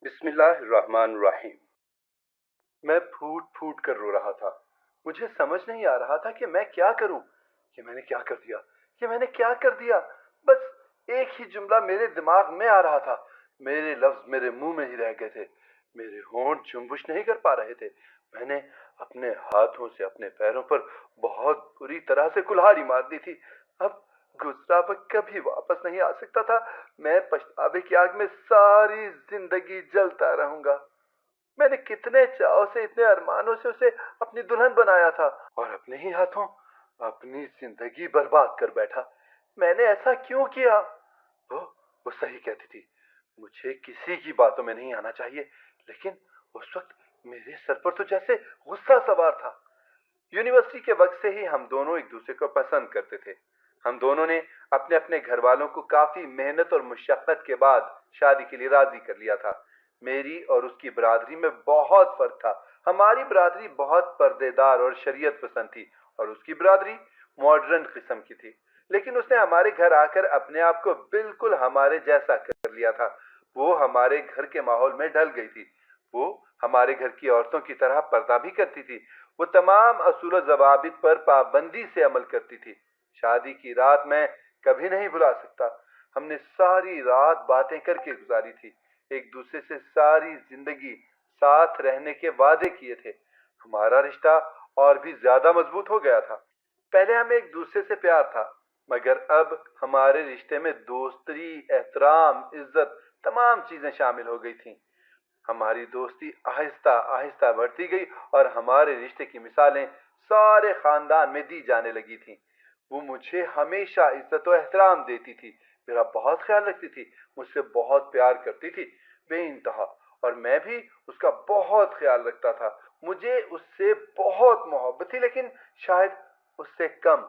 बिस्मिल्लाहिर्रहमानिर्रहीम। मैं फूट फूट कर रो रहा था। मुझे समझ नहीं आ रहा था कि मैं क्या करूं। ये मैंने क्या कर दिया, ये मैंने क्या कर दिया। बस एक ही जुमला मेरे दिमाग में आ रहा था। मेरे लफ्ज मेरे मुंह में ही रह गए थे। मेरे होंठ जुम्बिश नहीं कर पा रहे थे। मैंने अपने हाथों से अपने पैरों पर बहुत बुरी तरह से कुल्हाड़ी मार दी थी। अब गुजरा वक्त कभी वापस नहीं आ सकता था। मैं पछतावे की आग में सारी जिंदगी जलता रहूंगा। मैंने कितने चाव से, इतने अरमानों से उसे अपनी दुल्हन बनाया था, और अपने ही हाथों अपनी जिंदगी बर्बाद कर बैठा। मैंने ऐसा क्यों किया? वो वो सही कहती थी। मुझे किसी की बातों में नहीं आना चाहिए, लेकिन उस वक्त मेरे सर पर तो जैसे गुस्सा सवार था। यूनिवर्सिटी के वक्त से ही हम दोनों एक दूसरे को पसंद करते थे। हम दोनों ने अपने अपने घर वालों को काफी मेहनत और मुशक्कत के बाद शादी के लिए राजी कर लिया था। मेरी और उसकी बरादरी में बहुत फर्क था। हमारी बरादरी बहुत पर्देदार और शरीयत पसंद थी, और उसकी बरादरी मॉडर्न किस्म की थी। लेकिन उसने हमारे घर आकर अपने आप को बिल्कुल हमारे जैसा कर लिया था। वो हमारे घर के माहौल में ढल गई थी। वो हमारे घर की औरतों की तरह पर्दा भी करती थी। वो तमाम असूल जवाबित पर पाबंदी से अमल करती थी। शादी की रात मैं कभी नहीं भुला सकता। हमने सारी रात बातें करके गुजारी थी। एक दूसरे से सारी जिंदगी साथ रहने के वादे किए थे। हमारा रिश्ता और भी ज्यादा मजबूत हो गया था। पहले हमें एक दूसरे से प्यार था, मगर अब हमारे रिश्ते में दोस्ती, एहतराम, इज्जत, तमाम चीजें शामिल हो गई थीं। हमारी दोस्ती आहिस्ता आहिस्ता बढ़ती गई, और हमारे रिश्ते की मिसालें सारे खानदान में दी जाने लगी थीं। वो मुझे हमेशा इज्जत और एहतराम देती थी, मेरा बहुत ख्याल रखती थी, मुझसे बहुत प्यार करती थी, बेइंतहा। और मैं भी उसका बहुत ख्याल रखता था। मुझे उससे बहुत मोहब्बत थी, लेकिन शायद उससे कम।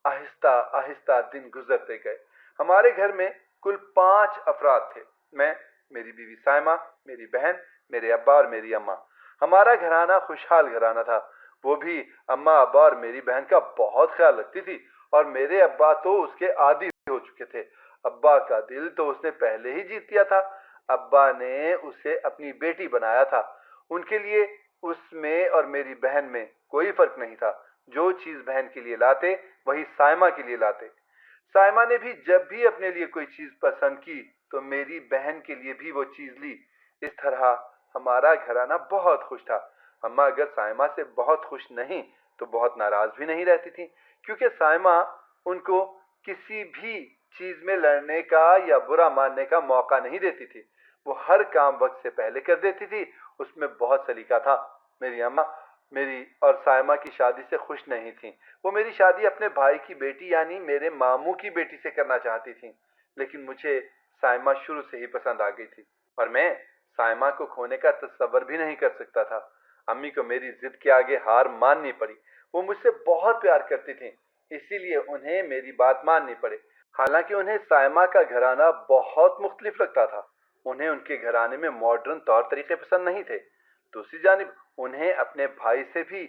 आहिस्ता आहिस्ता दिन गुजरते गए। हमारे घर में कुल 5 अफराद थे। मैं, मेरी बीवी साइमा, मेरी बहन, मेरे अब्बा और मेरी अम्मा। हमारा घराना खुशहाल घराना था। वो भी अम्मा, अब्बा और मेरी बहन का बहुत ख्याल रखती थी, और मेरे अब्बा तो उसके आदी हो चुके थे। अब्बा का दिल तो उसने पहले ही जीत लिया था। अब्बा ने उसे अपनी बेटी बनाया था। उनके लिए उसमें और मेरी बहन में कोई फर्क नहीं था। जो चीज बहन के लिए लाते, वही साइमा के लिए लाते। साइमा ने भी जब भी अपने लिए कोई चीज पसंद की, तो मेरी बहन के लिए भी वो चीज ली। इस तरह हमारा घराना बहुत खुश था। अम्मा अगर साइमा से बहुत खुश नहीं, तो बहुत नाराज भी नहीं रहती थी, क्योंकि साइमा उनको किसी भी चीज में लड़ने का या बुरा मानने का मौका नहीं देती थी। वो हर काम वक्त से पहले कर देती थी। उसमें बहुत सलीका था। मेरी अम्मा मेरी और साइमा की शादी से खुश नहीं थी। वो मेरी शादी अपने भाई की बेटी यानी मेरे मामू की बेटी से करना चाहती थी। लेकिन मुझे साइमा शुरू से ही पसंद आ गई थी, और मैं साइमा को खोने का तस्वर भी नहीं कर सकता था। अम्मी को मेरी जिद के आगे हार माननी पड़ी। वो मुझसे बहुत प्यार करती थी, इसीलिए उन्हें मेरी बात माननी पड़े। हालांकि उन्हें साइमा का घराना बहुत मुख्तलिफ लगता था। उन्हें उनके घराने में मॉडर्न तौर तरीके पसंद नहीं थे। दूसरी जानिब उन्हें अपने भाई से भी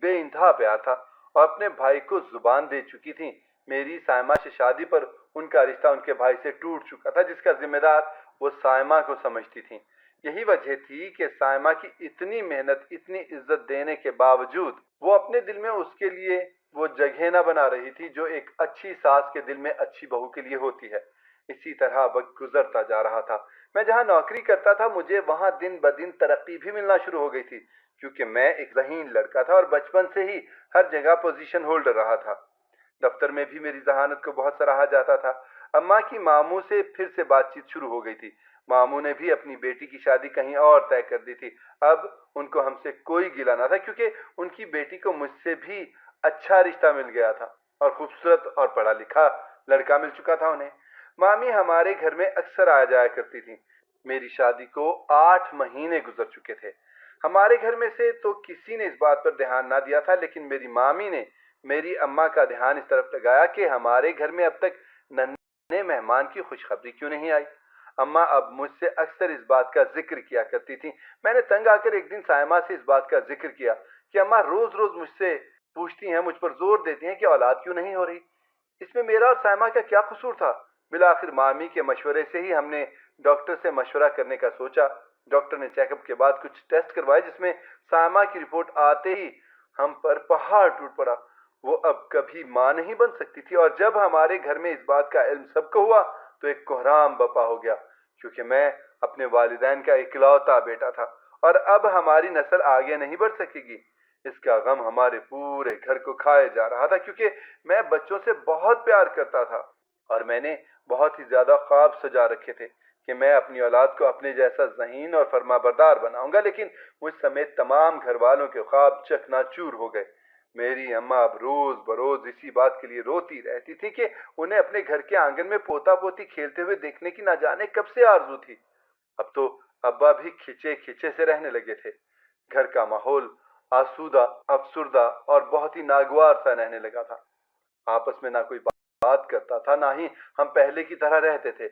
बेइंतहा प्यार था, और अपने भाई को जुबान दे चुकी थी। मेरी साइमा से शादी पर उनका रिश्ता उनके भाई से टूट चुका था, जिसका जिम्मेदार वो साइमा को समझती थी। यही वजह थी कि साइमा की इतनी मेहनत, इतनी इज्जत देने के बावजूद वो अपने दिल में उसके लिए वो जगह न बना रही थी जो एक अच्छी सास के दिल में अच्छी बहू के लिए होती है। इसी तरह वक्त गुजरता जा रहा था। मैं जहाँ नौकरी करता था, मुझे वहाँ दिन ब दिन तरक्की भी मिलना शुरू हो गई थी, क्योंकि मैं एक ज़हीन लड़का था और बचपन से ही हर जगह पोजीशन होल्डर रहा था। दफ्तर में भी मेरी जहानत को बहुत सराहा जाता था। अम्मा की मामू से फिर से बातचीत शुरू हो गई थी। मामू ने भी अपनी बेटी की शादी कहीं और तय कर दी थी। अब उनको हमसे कोई गिला ना था, क्योंकि उनकी बेटी को मुझसे भी अच्छा रिश्ता मिल गया था, और खूबसूरत और पढ़ा लिखा लड़का मिल चुका था उन्हें। मामी हमारे घर में अक्सर आ जाया करती थी। मेरी शादी को 8 महीने गुजर चुके थे। हमारे घर में से तो किसी ने इस बात पर ध्यान ना दिया था, लेकिन मेरी मामी ने मेरी अम्मा का ध्यान इस तरफ लगाया कि हमारे घर में अब तक नन्हे मेहमान की खुशखबरी क्यों नहीं आई। अम्मा अब मुझसे अक्सर इस बात का जिक्र किया करती थी। मैंने तंग आकर एक दिन साइमा से इस बात का जिक्र किया कि अम्मा रोज रोज मुझसे पूछती हैं, मुझ पर जोर देती हैं कि औलाद क्यों नहीं हो रही। इसमें मेरा और साइमा का क्या कसूर था? बिलाखिर मामी के मशवरे से ही हमने डॉक्टर से मशवरा करने का सोचा। डॉक्टर ने चेकअप के बाद कुछ टेस्ट करवाए, जिसमें साइमा की रिपोर्ट आते ही हम पर पहाड़ टूट पड़ा। वो अब कभी मां नहीं बन सकती थी, और जब हमारे घर में इस बात का इल्म सबको हुआ तो एक कोहराम बपा हो गया, क्योंकि मैं अपने वालिदैन का इकलौता बेटा था और अब हमारी नस्ल आगे नहीं बढ़ सकेगी। इसका गम हमारे पूरे घर को खाए जा रहा था, क्योंकि मैं बच्चों से बहुत प्यार करता था और मैंने बहुत ही ज्यादा ख्वाब सजा रखे थे कि मैं अपनी औलाद को अपने जैसा ज़हीन और फरमाबरदार बनाऊंगा, लेकिन मुझ समेत तमाम घर वालों के ख्वाब चकनाचूर हो गए। मेरी अम्मा अब रोज बरोज इसी बात के लिए रोती रहती थी कि उन्हें अपने घर के आंगन में पोता पोती खेलते हुए देखने की ना जाने कब से आरजू थी। अब तो अब्बा भी खिंचे खिंचे से रहने लगे थे। घर का माहौल आसूदा, अफसुर्दा और बहुत ही नागवार सा रहने लगा था। आपस में ना कोई बात करता था, ना ही हम पहले की तरह रहते थे।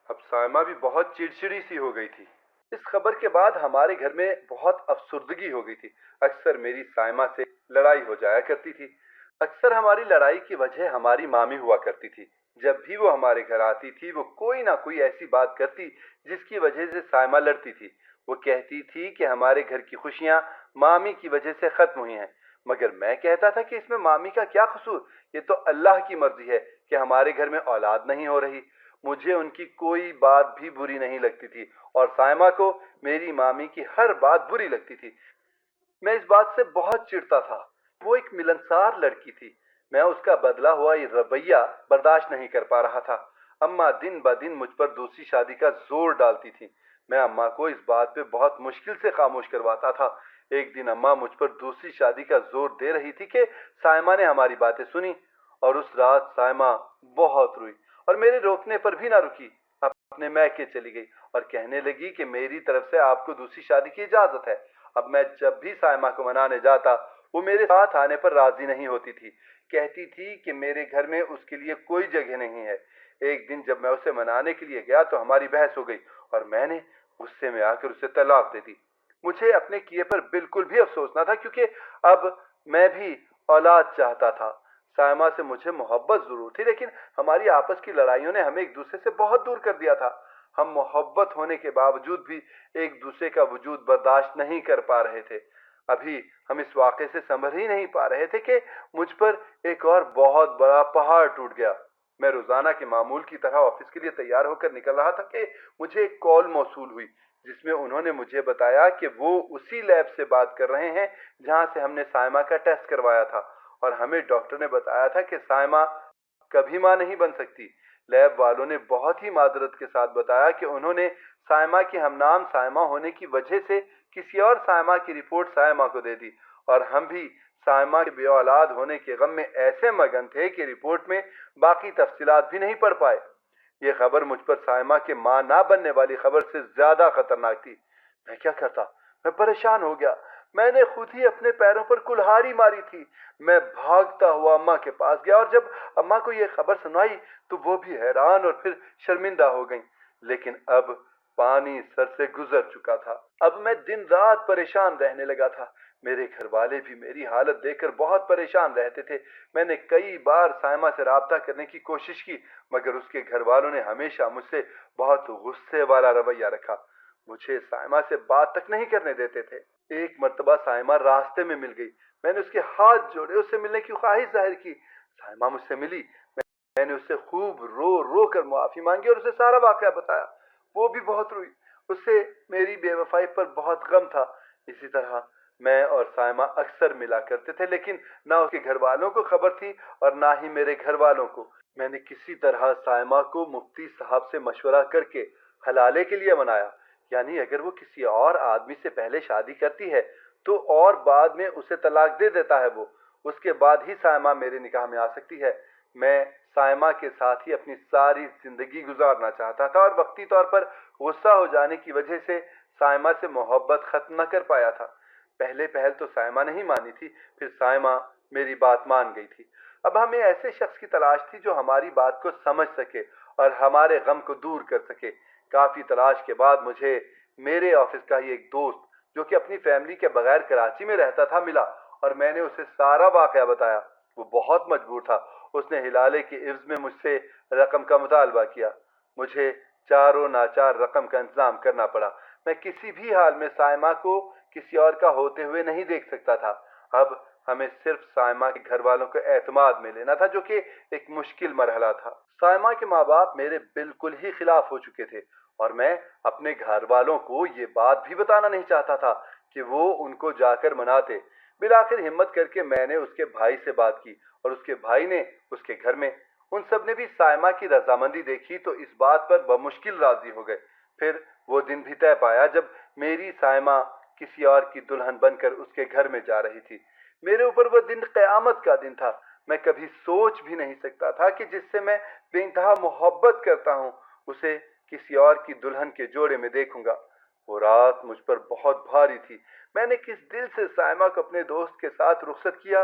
अब साइमा भी बहुत चिड़चिड़ी सी हो गई थी। इस खबर के बाद हमारे घर में बहुत अफसुर्दगी हो गई थी। अक्सर मेरी साइमा से लड़ाई हो जाया करती थी। अक्सर हमारी लड़ाई की वजह हमारी मामी हुआ करती थी। जब भी वो हमारे घर आती थी, वो कोई ना कोई ऐसी बात करती जिसकी वजह से साइमा लड़ती थी। वो कहती थी कि हमारे घर की खुशियां मामी की वजह से खत्म हुई हैं, मगर मैं कहता था कि इसमें मामी का क्या कसूर। ये तो अल्लाह की मर्जी है कि हमारे घर में औलाद नहीं हो रही। मुझे उनकी कोई बात भी बुरी नहीं लगती थी, और साइमा को मेरी मामी की हर बात बुरी लगती थी। मैं इस बात से बहुत चिढ़ता था। वो एक मिलनसार लड़की थी। मैं उसका बदला हुआ ये रवैया बर्दाश्त नहीं कर पा रहा था। अम्मा दिन ब दिन मुझ पर दूसरी शादी का जोर डालती थी। मैं अम्मा को इस बात पे बहुत मुश्किल से खामोश करवाता था। एक दिन अम्मा मुझ पर दूसरी शादी का जोर दे रही थी कि साइमा ने हमारी बातें सुनी, और उस रात साइमा बहुत रोई और मेरे रोकने पर भी ना रुकी। अपने मैके चली गई और कहने लगी कि मेरी तरफ से आपको दूसरी शादी की इजाजत है। अब मैं जब भी साइमा को मनाने जाता, वो मेरे साथ आने पर राजी नहीं होती थी। कहती थी कि मेरे घर में उसके लिए कोई जगह नहीं है। एक दिन जब मैं उसे मनाने के लिए गया तो हमारी बहस हो गई और मैंने गुस्से में आकर उसे तलाक दे दी। मुझे अपने किए पर बिल्कुल भी अफसोस ना था, क्योंकि अब मैं भी औलाद चाहता था। साइमा से मुझे मोहब्बत जरूर थी, लेकिन हमारी आपस की लड़ाइयों ने हमें एक दूसरे से बहुत दूर कर दिया था। हम मोहब्बत होने के बावजूद भी एक दूसरे का वजूद बर्दाश्त नहीं कर पा रहे थे। अभी हम इस वाक़े से संभल ही नहीं पा रहे थे कि मुझ पर एक और बहुत बड़ा पहाड़ टूट गया। मैं रोजाना के मामूल की तरह ऑफिस के लिए तैयार होकर निकल रहा था कि मुझे एक कॉल मौसूल हुई, जिसमें उन्होंने मुझे बताया कि वो उसी लैब से बात कर रहे हैं जहां से हमने साइमा का टेस्ट करवाया था, और हमें डॉक्टर ने बताया था कि साइमा कभी मां नहीं बन सकती। लैब वालों ने बहुत ही माजरत के साथ बताया कि उन्होंने साइमा की हमनाम साइमा होने की वजह से किसी और साइमा की रिपोर्ट साइमा को दे दी, और हम भी साइमा के बे औलाद होने के गम में ऐसे मगन थे कि रिपोर्ट में बाकी तफसीलात भी नहीं पढ़ पाए। ये खबर मुझ पर साइमा के मां ना बनने वाली खबर से ज्यादा खतरनाक थी। मैं क्या करता? मैं परेशान हो गया। मैंने खुद ही अपने पैरों पर कुल्हाड़ी मारी थी। मैं भागता हुआ अम्मा के पास गया, और जब अम्मा को यह खबर सुनाई तो वो भी हैरान और फिर शर्मिंदा हो गईं। लेकिन अब पानी सर से गुजर चुका था। अब मैं दिन रात परेशान रहने लगा था। मेरे घर वाले भी मेरी हालत देखकर बहुत परेशान रहते थे। मैंने कई बार साइमा से राब्ता करने की कोशिश की, मगर उसके घर वालों ने हमेशा मुझसे बहुत गुस्से वाला रवैया रखा। मुझे साइमा से बात तक नहीं करने देते थे। एक मर्तबा साइमा रास्ते में मिल गई। मैंने उसके हाथ जोड़े, उससे मिलने की ख्वाहिश जाहिर की। साइमा मुझसे मिली। मैंने उससे खूब रो रो कर माफी मांगी और उसे सारा वाकया बताया। वो भी बहुत रोई। उसे मेरी बेवफाई पर बहुत गम था। इसी तरह मैं और साइमा अक्सर मिला करते थे, लेकिन ना उसके घर वालों को खबर थी और ना ही मेरे घर वालों को। मैंने किसी तरह साइमा को मुफ्ती साहब से मशवरा करके हलाले के लिए मनाया। यानी अगर वो किसी और आदमी से पहले शादी करती है तो और बाद में उसे तलाक दे देता है वो, उसके बाद ही साइमा मेरे निकाह में आ सकती है। मैं साइमा के साथ ही अपनी सारी जिंदगी गुजारना चाहता था, और वक्ती तौर पर गुस्सा हो जाने की वजह से साइमा से मोहब्बत खत्म न कर पाया था। पहले पहल तो साइमा नहीं मानी थी, फिर साइमा मेरी बात मान गई थी। अब हमें ऐसे शख्स की तलाश थी जो हमारी बात को समझ सके और हमारे गम को दूर कर सके। काफी तलाश के बाद मुझे मेरे ऑफिस का ही एक दोस्त, जो कि अपनी फैमिली के बगैर कराची में रहता था, मिला, और मैंने उसे सारा वाकया बताया। वो बहुत मजबूर था। उसने हिलाले के इव्ज में मुझसे रकम का मुतालबा किया। मुझे चारों नाचार रकम का इंतजाम करना पड़ा। मैं किसी भी हाल में साइमा को किसी और का होते हुए नहीं देख सकता था। अब हमें सिर्फ साइमा के घर वालों को एतमाद में लेना था, जो कि एक मुश्किल मरहला था। साइमा के माँ बाप मेरे बिल्कुल ही खिलाफ हो चुके थे और मैं अपने घर वालों को ये बात भी बताना नहीं चाहता था कि वो उनको जाकर मनाते। बिलाखिर हिम्मत करके मैंने उसके भाई से बात की और उसके भाई ने उसके घर में। उन सब ने भी साइमा की रजामंदी देखी तो इस बात पर बमुश्किल राजी हो गए। फिर वो दिन भी तय पाया जब मेरी साइमा किसी और की दुल्हन बनकर उसके घर में जा रही थी। मेरे ऊपर वो दिन क़यामत का दिन था। मैं कभी सोच भी नहीं सकता था कि जिससे मैं बेइंतहा मोहब्बत करता हूँ उसे किसी और की दुल्हन के जोड़े में देखूंगा। वो रात मुझ पर बहुत भारी थी। मैंने किस दिल से साइमा को अपने दोस्त के साथ रुखसत किया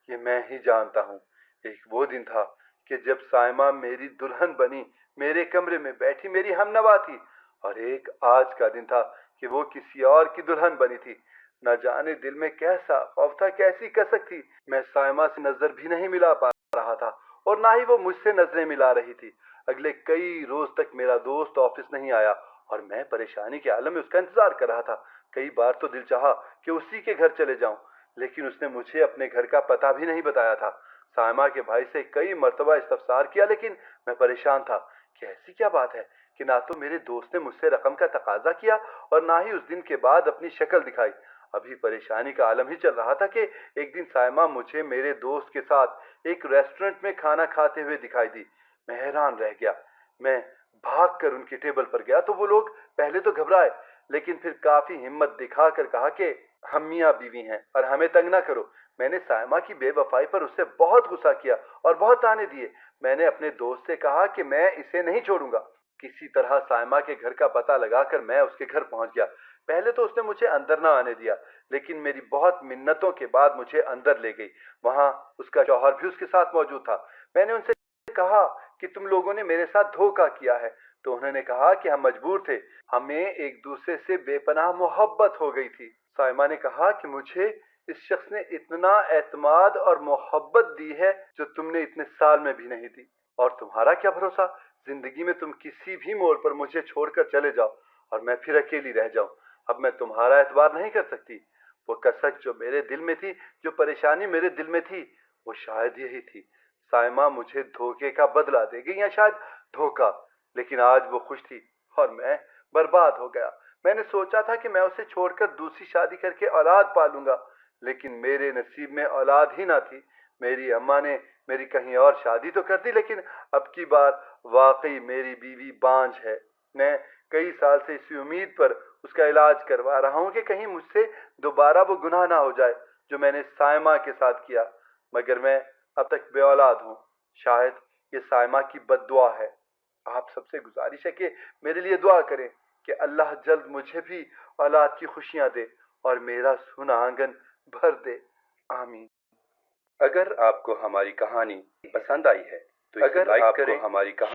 ये मैं ही जानता हूँ। एक वो दिन था कि जब साइमा मेरी दुल्हन बनी, मेरे कमरे में बैठी मेरी हमनवा थी, और एक आज का दिन था कि वो किसी और की दुल्हन बनी थी। न जाने दिल में कैसा खौफ था, कैसी कसक थी। मैं साइमा से नजर भी नहीं मिला पा रहा था और ना ही वो मुझसे नजरें मिला रही थी। अगले कई रोज तक मेरा दोस्त ऑफिस नहीं आया और मैं परेशानी के आलम में उसका इंतजार कर रहा था। कई बार तो दिल चाहा कि उसी के घर चले जाऊं, लेकिन उसने मुझे अपने घर का पता भी नहीं बताया था। साइमा के भाई से कई मर्तबा इस्तफसार किया, लेकिन मैं परेशान था कि ऐसी क्या बात है कि ना तो मेरे दोस्त ने मुझसे रकम का तकाजा किया और ना ही उस दिन के बाद अपनी शक्ल दिखाई। अभी परेशानी का आलम ही चल रहा था कि एक दिन साइमा मुझे मेरे दोस्त के साथ एक रेस्टोरेंट में खाना खाते हुए दिखाई दी। मैं हैरान रह गया। मैं भाग कर उनकी टेबल पर गया तो वो लोग पहले तो घबराए, लेकिन फिर काफी हिम्मत दिखाकर कहा कि हम मियाँ बीवी हैं और हमें तंग ना करो। मैंने साइमा की बेवफाई पर उससे बहुत गुस्सा किया और बहुत ताने दिए। मैंने अपने दोस्त से कहा कि मैं इसे नहीं छोड़ूंगा। किसी तरह साइमा के घर का पता लगाकर मैं उसके घर पहुंच गया। पहले तो उसने मुझे अंदर ना आने दिया, लेकिन मेरी बहुत मिन्नतों के बाद मुझे अंदर ले गई। वहां उसका शौहर भी उसके साथ मौजूद था। मैंने उनसे कहा कि तुम लोगों ने मेरे साथ धोखा किया है, तो उन्होंने कहा कि हम मजबूर थे, हमें एक दूसरे से बेपनाह मोहब्बत हो गई थी। साइमा ने कहा कि मुझे इस शख्स ने इतना एतमाद और मोहब्बत दी है जो तुमने इतने साल में भी नहीं दी। और तुम्हारा क्या भरोसा, जिंदगी में तुम किसी भी मोड़ पर मुझे छोड़कर चले जाओ और मैं फिर अकेली रह जाऊं। अब मैं तुम्हारा एतबार नहीं कर सकती। वो कसक जो मेरे दिल में थी, जो परेशानी मेरे दिल में थी, वो शायद यही थी। साइमा मुझे धोखे का बदला देगी या शायद धोखा। लेकिन आज वो खुश थी और मैं बर्बाद हो गया। मैंने सोचा था कि मैं उसे छोड़कर दूसरी शादी करके औलाद पालूंगा, लेकिन मेरे नसीब में औलाद ही ना थी। मेरी अम्मा ने मेरी कहीं और शादी तो कर दी, लेकिन अब की बार वाकई मेरी बीवी बांझ है। मैं कई साल से इसी उम्मीद पर उसका इलाज करवा रहा हूँ कि कहीं मुझसे दोबारा वो गुनाह ना हो जाए जो मैंने साइमा के साथ किया, मगर मैं अब तक बे औलाद हूँ। शायद ये साइमा की बद्दुआ है। आप सबसे गुजारिश है कि मेरे लिए दुआ करें कि अल्लाह जल्द मुझे भी औलाद की खुशियां दे और मेरा सुना आंगन भर दे। आमीन। अगर आपको हमारी कहानी पसंद आई है तो इसे लाइक करें। हमारी कहानी